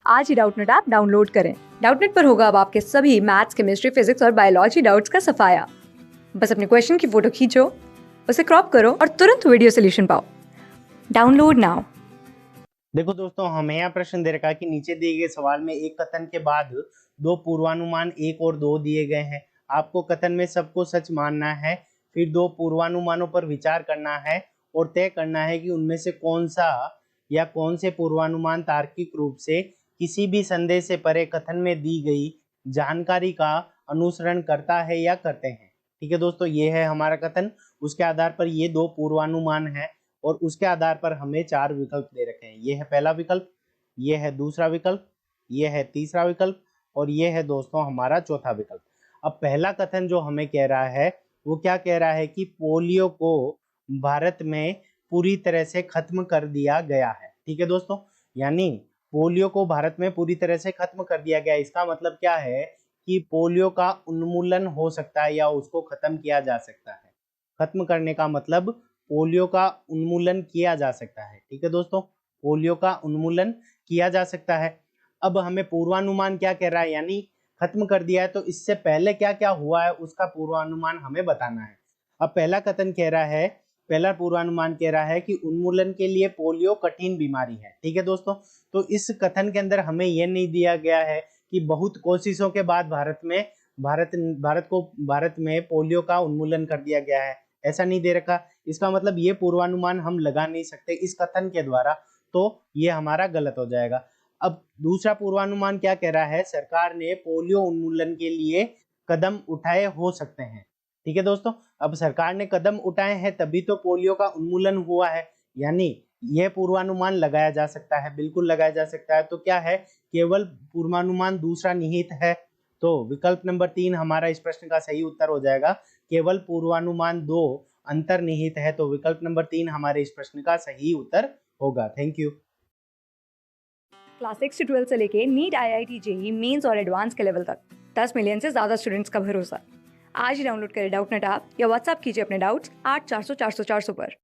आज ही Doubtnut app download करें। Doubtnut पर होगा अब आपके सभी मैथ्स, केमिस्ट्री, फिजिक्स और बायोलॉजी डाउट्स का सफाया। बस अपने क्वेश्चन की फोटो खींचो, उसे क्रॉप करो और तुरंत वीडियो सोल्यूशन पाओ। Download now. देखो दोस्तों, हमें यहाँ प्रश्न दे रखा है कि नीचे दिए गए सवाल में एक कथन के बाद दो पूर्वानुमान 1 और 2 दिए गए हैं। आपको कथन में सबको सच मानना है, फिर दो पूर्वानुमानों पर विचार करना है और तय करना है कि उनमें से कौन सा या कौन से पूर्वानुमान तार्किक रूप से किसी भी संदेश से परे कथन में दी गई जानकारी का अनुसरण करता है या करते हैं। ठीक है दोस्तों, ये है हमारा कथन। उसके आधार पर ये दो पूर्वानुमान है और उसके आधार पर हमें 4 विकल्प दे रखे हैं। ये है पहला विकल्प, ये है दूसरा विकल्प, ये है तीसरा विकल्प और ये है दोस्तों हमारा चौथा विकल्प। अब पहला कथन जो हमें कह रहा है वो क्या कह रहा है कि पोलियो को भारत में पूरी तरह से खत्म कर दिया गया है। ठीक है दोस्तों, यानी पोलियो को भारत में पूरी तरह से खत्म कर दिया गया। इसका मतलब क्या है कि पोलियो का उन्मूलन हो सकता है या उसको खत्म किया जा सकता है। खत्म करने का मतलब पोलियो का उन्मूलन किया जा सकता है। ठीक है दोस्तों, पोलियो का उन्मूलन किया जा सकता है। अब हमें पूर्वानुमान क्या कह रहा है, यानी खत्म कर दिया है, तो इससे पहले क्या क्या हुआ है उसका पूर्वानुमान हमें बताना है। अब पहला कथन कह रहा है, पहला पूर्वानुमान कह रहा है कि उन्मूलन के लिए पोलियो कठिन बीमारी है। ठीक है दोस्तों, तो इस कथन के अंदर हमें यह नहीं दिया गया है कि बहुत कोशिशों के बाद भारत में पोलियो का उन्मूलन कर दिया गया है, ऐसा नहीं दे रखा। इसका मतलब ये पूर्वानुमान हम लगा नहीं सकते इस कथन के द्वारा, तो ये हमारा गलत हो जाएगा। अब दूसरा पूर्वानुमान क्या कह रहा है, सरकार ने पोलियो उन्मूलन के लिए कदम उठाए हो सकते हैं। ठीक है दोस्तों, अब सरकार ने कदम उठाए हैं तभी तो पोलियो का उन्मूलन हुआ है, यानी यह पूर्वानुमान लगाया जा सकता है, बिल्कुल लगाया जा सकता है। तो क्या है, केवल पूर्वानुमान दूसरा निहित है। तो विकल्प नंबर 3 हमारा इस प्रश्न का सही उत्तर हो जाएगा। केवल पूर्वानुमान 2 अंतर्निहित है, तो विकल्प नंबर 3 हमारे इस प्रश्न का सही उत्तर होगा। Thank you. क्लास 6 से 12 से लेके नीट, IIT, JEE मेंस और एडवांस के लेवल तक 10 मिलियन से ज्यादा स्टूडेंट्स का भरोसा। आज ही डाउनलोड करें डाउटनेट ऐप या व्हाट्सएप कीजिए अपने डाउट्स 8400 400 400 पर।